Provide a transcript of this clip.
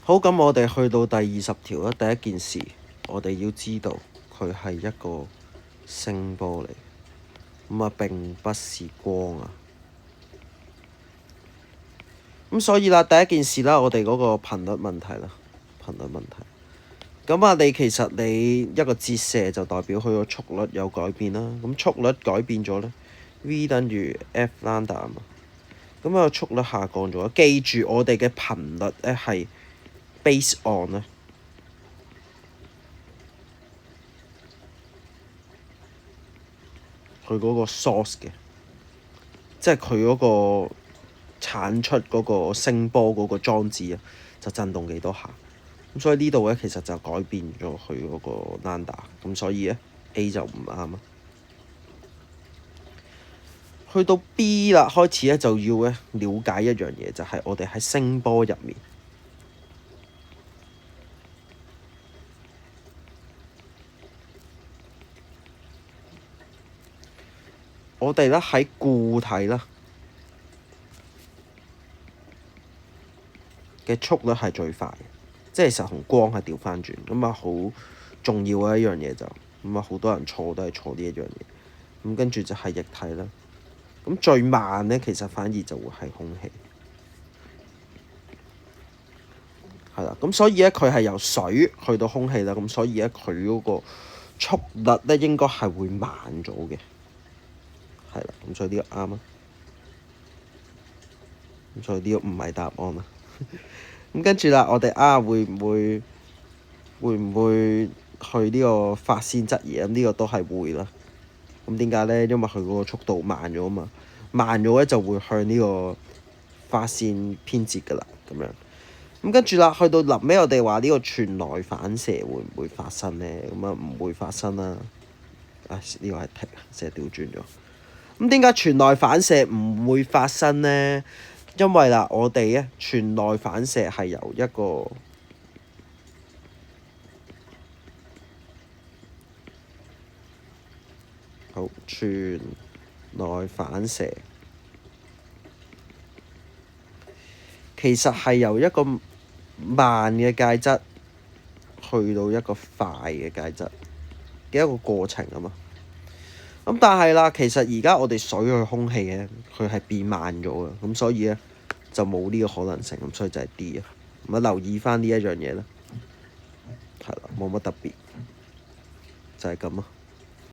好，咁我哋去到第20條啦。第一件事，我哋要知道佢係一個聲波嚟，咁啊並不是光啊。咁所以啦，第一件事啦，我哋嗰個頻率問題啦，頻率問題。咁啊，其實你一個折射就代表佢個速率有改變啦。咁速率改變咗咧 ，V 等於 F lambda 啊嘛。咁啊，速率下降咗。記住我哋嘅頻率咧係 base on 咧，佢嗰個 source 嘅，即係佢嗰個產出嗰個聲波嗰個裝置啊，就震動幾多下。咁所以呢度咧其實就改變咗佢嗰個 lambda。咁所以咧 A 就唔啱啊。去到 B 啦，開始咧就要咧了解一樣嘢，就係我哋喺聲波入面，我哋咧喺固體啦嘅速率係最快嘅，即係其實同光係調翻轉。咁啊好重要嘅一樣嘢就咁啊，好多人錯都係錯呢一樣嘢。咁跟住就係液體啦。咁最慢咧，其實反而就會係空氣，係啦。咁所以咧，佢係由水去到空氣啦。咁所以咧，佢嗰個速率咧應該係會慢咗嘅，係啦。咁所以呢個啱啊。咁所以呢個唔係答案啊。咁跟住啦，我哋會唔會去呢個發線質疑？咁呢個都係會啦。咁點解咧？因為佢嗰個速度慢咗啊嘛，慢咗咧就會向呢個發線偏折噶啦，咁樣。咁跟住啦，去到臨尾我哋話呢個全內反射會唔會發生咧？咁啊唔會發生啦。呢個係剔，成日調轉咗。咁點解全內反射唔會發生咧？因為啦，我哋咧全內反射係由一個全內反射，其實係由一個慢嘅介質去到一個快嘅介質嘅一個過程啊嘛。咁但係啦，其實而家我哋水去空氣嘅，佢係變慢咗嘅，咁所以咧就冇呢個可能性，咁所以就係 D 啊。咁啊留意翻呢一樣嘢啦，係啦，冇乜特別，就係咁啊。